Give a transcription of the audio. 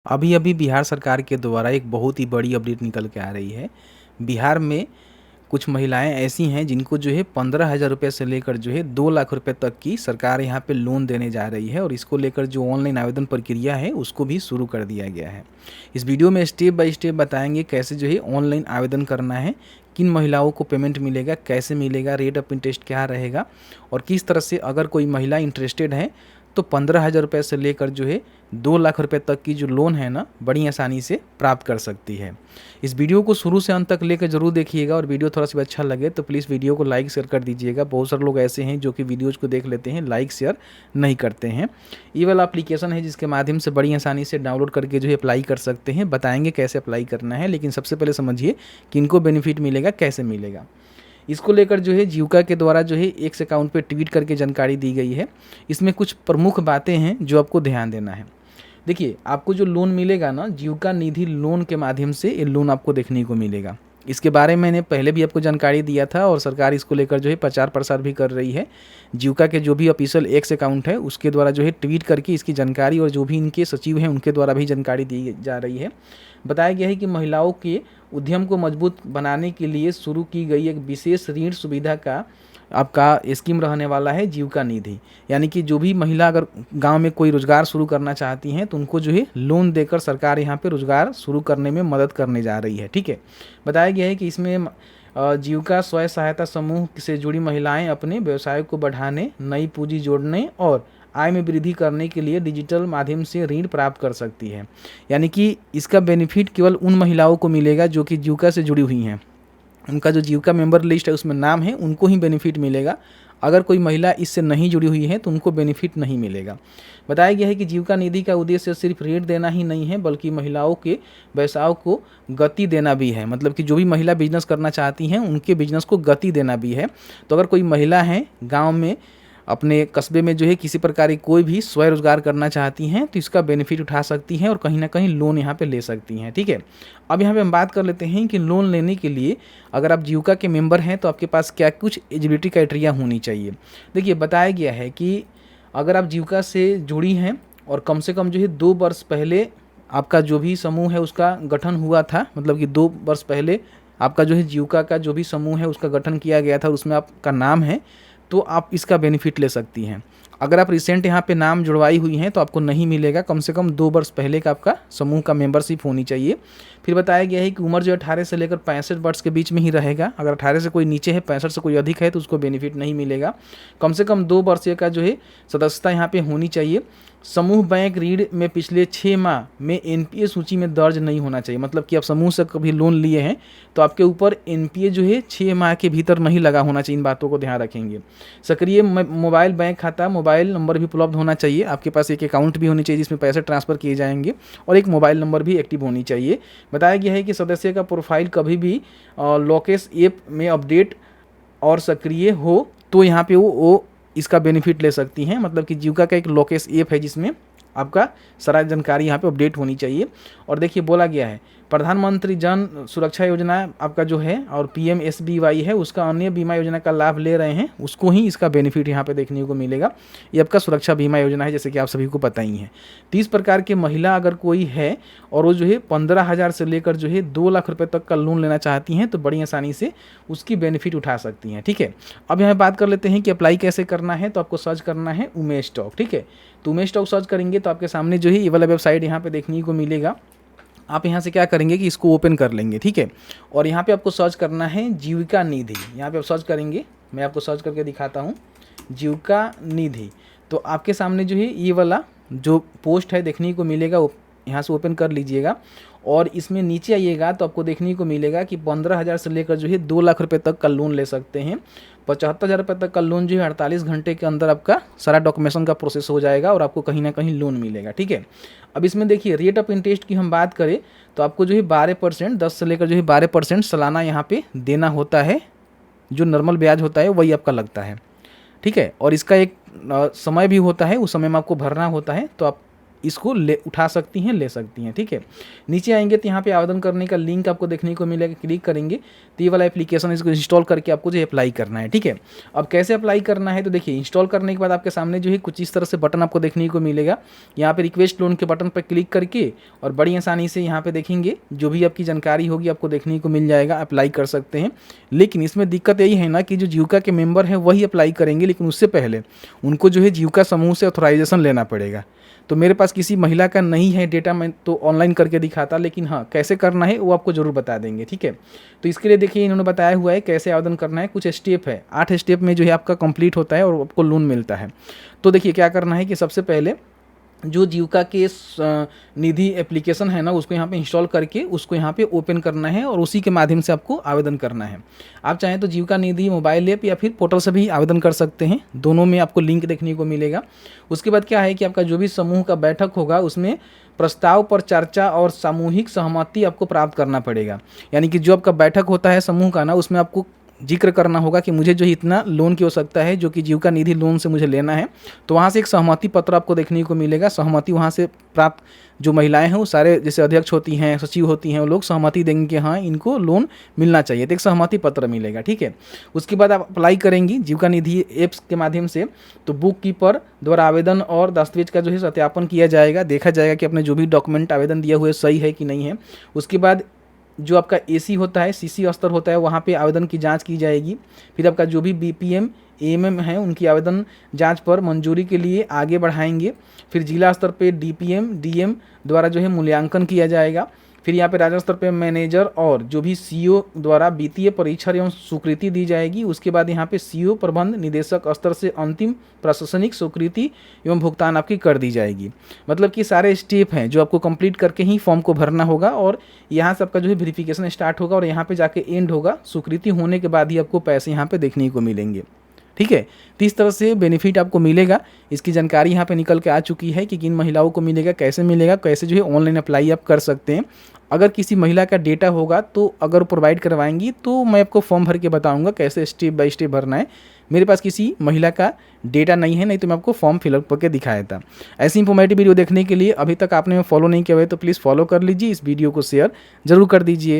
अभी अभी बिहार सरकार के द्वारा एक बहुत ही बड़ी अपडेट निकल के आ रही है। बिहार में कुछ महिलाएं ऐसी हैं जिनको जो है 15,000 रुपये से लेकर जो है 2 लाख रुपए तक की सरकार यहाँ पे लोन देने जा रही है और इसको लेकर जो ऑनलाइन आवेदन प्रक्रिया है उसको भी शुरू कर दिया गया है। इस वीडियो में स्टेप बाय स्टेप बताएंगे कैसे जो है ऑनलाइन आवेदन करना है, किन महिलाओं को पेमेंट मिलेगा, कैसे मिलेगा, रेट ऑफ इंटरेस्ट क्या रहेगा और किस तरह से अगर कोई महिला इंटरेस्टेड है तो 15,000 रुपये से लेकर जो है 2 लाख रुपए तक की जो लोन है ना बड़ी आसानी से प्राप्त कर सकती है। इस वीडियो को शुरू से अंत तक लेकर जरूर देखिएगा और वीडियो थोड़ा सा भी अच्छा लगे तो प्लीज़ वीडियो को लाइक शेयर कर दीजिएगा। बहुत सारे लोग ऐसे हैं जो कि वीडियोज़ को देख लेते हैं, लाइक शेयर नहीं करते हैं। ये वाला एप्लीकेशन है जिसके माध्यम से बड़ी आसानी से डाउनलोड करके जो है अप्लाई कर सकते हैं। बताएंगे कैसे अप्लाई करना है, लेकिन सबसे पहले समझिए किनको बेनिफिट मिलेगा, कैसे मिलेगा। इसको लेकर जो है जीविका के द्वारा जो है एक्स अकाउंट पे ट्वीट करके जानकारी दी गई है। इसमें कुछ प्रमुख बातें हैं जो आपको ध्यान देना है। देखिए, आपको जो लोन मिलेगा ना जीविका निधि लोन के माध्यम से ये लोन आपको देखने को मिलेगा। इसके बारे में मैंने पहले भी आपको जानकारी दिया था और सरकार इसको लेकर जो है प्रचार प्रसार भी कर रही है। जीविका के जो भी ऑफिशियल एक्स अकाउंट है उसके द्वारा जो है ट्वीट करके इसकी जानकारी और जो भी इनके सचिव हैं उनके द्वारा भी जानकारी दी जा रही है। बताया गया है कि महिलाओं के उद्यम को मजबूत बनाने के लिए शुरू की गई एक विशेष ऋण सुविधा का आपका स्कीम रहने वाला है जीविका निधि। यानी कि जो भी महिला अगर गांव में कोई रोजगार शुरू करना चाहती हैं तो उनको जो है लोन देकर सरकार यहां पे रोजगार शुरू करने में मदद करने जा रही है। ठीक है, बताया गया है कि इसमें जीविका स्वयं सहायता समूह से जुड़ी महिलाएं अपने व्यवसाय को बढ़ाने, नई पूंजी जोड़ने और आय में वृद्धि करने के लिए डिजिटल माध्यम से ऋण प्राप्त कर सकती है। यानी कि इसका बेनिफिट केवल उन महिलाओं को मिलेगा जो कि जीविका से जुड़ी हुई हैं। उनका जो जीविका मेंबर लिस्ट है उसमें नाम है, उनको ही बेनिफिट मिलेगा। अगर कोई महिला इससे नहीं जुड़ी हुई है तो उनको बेनिफिट नहीं मिलेगा। बताया गया है कि जीविका निधि का उद्देश्य सिर्फ ऋण देना ही नहीं है बल्कि महिलाओं के व्यवसाय को गति देना भी है। मतलब कि जो भी महिला बिजनेस करना चाहती हैं उनके बिजनेस को गति देना भी है। तो अगर कोई महिला है गाँव में अपने कस्बे में जो है किसी प्रकार की कोई भी स्वरोजगार करना चाहती हैं तो इसका बेनिफिट उठा सकती हैं और कहीं ना कहीं लोन यहाँ पे ले सकती हैं। ठीक है, अब यहाँ पे हम बात कर लेते हैं कि लोन लेने के लिए अगर आप जीविका के मेंबर हैं तो आपके पास क्या कुछ एलिजिबिलिटी क्राइटेरिया होनी चाहिए। देखिए, बताया गया है कि अगर आप जीविका से जुड़ी हैं और कम से कम जो है 2 वर्ष पहले आपका जो भी समूह है उसका गठन हुआ था, मतलब कि 2 वर्ष पहले आपका जो है जीविका का जो भी समूह है उसका गठन किया गया था और उसमें आपका नाम है, तो आप इसका बेनिफिट ले सकती हैं। अगर आप रिसेंट यहाँ पे नाम जुड़वाई हुई हैं तो आपको नहीं मिलेगा। कम से कम 2 वर्ष पहले का आपका समूह का मेंबरशिप होनी चाहिए। फिर बताया गया है कि उम्र जो 18 से लेकर 65 वर्ष के बीच में ही रहेगा। अगर 18 से कोई नीचे है, 65 से कोई अधिक है तो उसको बेनिफिट नहीं मिलेगा। कम से कम 2 वर्ष का जो है सदस्यता यहाँ पे होनी चाहिए। समूह बैंक ऋण में पिछले 6 माह में एनपीए सूची में दर्ज नहीं होना चाहिए। मतलब कि आप समूह से कभी लोन लिए हैं तो आपके ऊपर एनपीए जो है 6 माह के भीतर नहीं लगा होना चाहिए। इन बातों को ध्यान रखेंगे। सक्रिय मोबाइल बैंक खाता, मोबाइल नंबर भी उपलब्ध होना चाहिए। आपके पास एक अकाउंट भी होनी चाहिए जिसमें पैसे ट्रांसफर किए जाएंगे और एक मोबाइल नंबर भी एक्टिव होनी चाहिए। बताया गया है कि सदस्य का प्रोफाइल कभी भी लोकेश ऐप में अपडेट और सक्रिय हो तो यहाँ पे वो इसका बेनिफिट ले सकती हैं। मतलब कि जीविका का एक लोकेश ऐप है जिसमें आपका सारा जानकारी यहाँ पे अपडेट होनी चाहिए। और देखिए, बोला गया है प्रधानमंत्री जन सुरक्षा योजना आपका जो है और पीएमएसबीवाई है उसका अन्य बीमा योजना का लाभ ले रहे हैं उसको ही इसका बेनिफिट यहाँ पे देखने को मिलेगा। ये आपका सुरक्षा बीमा योजना है, जैसे कि आप सभी को पता ही है। 30 प्रकार के महिला अगर कोई है और वो जो है 15,000 से लेकर जो है 2 लाख रुपए तक का लोन लेना चाहती हैं तो बड़ी आसानी से उसकी बेनिफिट उठा सकती हैं। ठीक है, अब यहाँ बात कर लेते हैं कि अप्लाई कैसे करना है। तो आपको सर्च करना है उमेश स्टॉक। ठीक है, तो उमेश स्टॉक सर्च करेंगे तो आपके सामने जो है ये वाला वेबसाइट यहाँ पे देखने को मिलेगा। आप यहाँ से क्या करेंगे कि इसको ओपन कर लेंगे। ठीक है, और यहाँ पे आपको सर्च करना है जीविका निधि। यहाँ पे आप सर्च करेंगे, मैं आपको सर्च करके दिखाता हूँ जीविका निधि। तो आपके सामने जो है ये वाला जो पोस्ट है देखने को मिलेगा, यहाँ से ओपन कर लीजिएगा और इसमें नीचे आइएगा तो आपको देखने को मिलेगा कि 15,000 से लेकर जो है 2 लाख रुपए तक का लोन ले सकते हैं। 75,000 रुपये तक का लोन जो है 48 घंटे के अंदर आपका सारा डॉक्यूमेंटेशन का प्रोसेस हो जाएगा और आपको कहीं ना कहीं लोन मिलेगा। ठीक है, अब इसमें देखिए रेट ऑफ इंटरेस्ट की हम बात करें तो आपको जो है 12% 10 से लेकर जो है 12% सालाना यहाँ पे देना होता है। जो नॉर्मल ब्याज होता है वही आपका लगता है। ठीक है, और इसका एक समय भी होता है, उस समय में आपको भरना होता है। तो आप इसको उठा सकती हैं, ले सकती हैं। ठीक है, नीचे आएंगे तो यहाँ पे आवेदन करने का लिंक आपको देखने को मिलेगा, क्लिक करेंगे तो ये वाला एप्लीकेशन इसको इंस्टॉल करके आपको जो अप्लाई करना है। ठीक है, अब कैसे अप्लाई करना है तो देखिए, इंस्टॉल करने के बाद आपके सामने जो है कुछ इस तरह से बटन आपको देखने को मिलेगा। यहाँ पे रिक्वेस्ट लोन के बटन पर क्लिक करके और बड़ी आसानी से यहाँ पे देखेंगे जो भी आपकी जानकारी होगी आपको देखने को मिल जाएगा, अप्लाई कर सकते हैं। लेकिन इसमें दिक्कत यही है ना कि जो जीविका के मेंबर हैं वही अप्लाई करेंगे, लेकिन उससे पहले उनको जो है जीविका समूह से ऑथराइजेशन लेना पड़ेगा। तो मेरे पास किसी महिला का नहीं है डेटा, मैं तो ऑनलाइन करके दिखाता, लेकिन हाँ कैसे करना है वो आपको ज़रूर बता देंगे। ठीक है, तो इसके लिए देखिए इन्होंने बताया हुआ है कैसे आवेदन करना है, कुछ स्टेप है, 8 स्टेप में जो है आपका कंप्लीट होता है और आपको लोन मिलता है। तो देखिए क्या करना है कि सबसे पहले जो जीविका के निधि एप्लीकेशन है ना, उसको यहाँ पे इंस्टॉल करके उसको यहाँ पे ओपन करना है और उसी के माध्यम से आपको आवेदन करना है। आप चाहें तो जीविका निधि मोबाइल ऐप या फिर पोर्टल से भी आवेदन कर सकते हैं, दोनों में आपको लिंक देखने को मिलेगा। उसके बाद क्या है कि आपका जो भी समूह का बैठक होगा उसमें प्रस्ताव पर चर्चा और सामूहिक सहमति आपको प्राप्त करना पड़ेगा। यानी कि जो आपका बैठक होता है समूह का ना, उसमें आपको जिक्र करना होगा कि मुझे जो इतना लोन की आवश्यकता है जो कि जीविका निधि लोन से मुझे लेना है, तो वहाँ से एक सहमति पत्र आपको देखने को मिलेगा। सहमति वहाँ से प्राप्त जो महिलाएं हैं वो सारे, जैसे अध्यक्ष होती हैं, सचिव होती हैं, वो लोग सहमति देंगे कि हाँ इनको लोन मिलना चाहिए, तो एक सहमति पत्र मिलेगा। ठीक है, उसके बाद आप अप्लाई करेंगी जीविका निधि ऐप्स के माध्यम से, तो बुक कीपर द्वारा आवेदन और दस्तावेज का जो है सत्यापन किया जाएगा, देखा जाएगा कि आपने जो भी डॉक्यूमेंट आवेदन दिया हुआ है सही है कि नहीं है। उसके बाद जो आपका एसी होता है, सीसी स्तर होता है, वहाँ पे आवेदन की जांच की जाएगी। फिर आपका जो भी बीपीएम एएमएम है उनकी आवेदन जांच पर मंजूरी के लिए आगे बढ़ाएंगे। फिर जिला स्तर पे डीपीएम डीएम द्वारा जो है मूल्यांकन किया जाएगा। फिर यहाँ पे राज्य स्तर पे मैनेजर और जो भी सीईओ द्वारा वित्तीय परीक्षण एवं स्वीकृति दी जाएगी। उसके बाद यहाँ पे सीईओ प्रबंध निदेशक स्तर से अंतिम प्रशासनिक स्वीकृति एवं भुगतान आपकी कर दी जाएगी। मतलब कि सारे स्टेप हैं जो आपको कंप्लीट करके ही फॉर्म को भरना होगा और यहाँ से आपका जो है वेरिफिकेशन स्टार्ट होगा और यहाँ पे जाके एंड होगा। स्वीकृति होने के बाद ही आपको पैसे यहाँ पे देखने को मिलेंगे। ठीक है, तो इस तरह से बेनिफिट आपको मिलेगा। इसकी जानकारी यहाँ पे निकल के आ चुकी है कि किन महिलाओं को मिलेगा, कैसे मिलेगा, कैसे जो है ऑनलाइन अप्लाई आप कर सकते हैं। अगर किसी महिला का डेटा होगा तो अगर प्रोवाइड करवाएंगी तो मैं आपको फॉर्म भर के बताऊंगा कैसे स्टेप बाय स्टेप भरना है। मेरे पास किसी महिला का डेटा नहीं है, नहीं तो मैं आपको फॉर्म फिलअप करके दिखाया था। ऐसी इंफॉर्मेटिव वीडियो देखने के लिए अभी तक आपने फॉलो नहीं किया हुआ है तो प्लीज़ फॉलो कर लीजिए, इस वीडियो को शेयर जरूर कर दीजिए।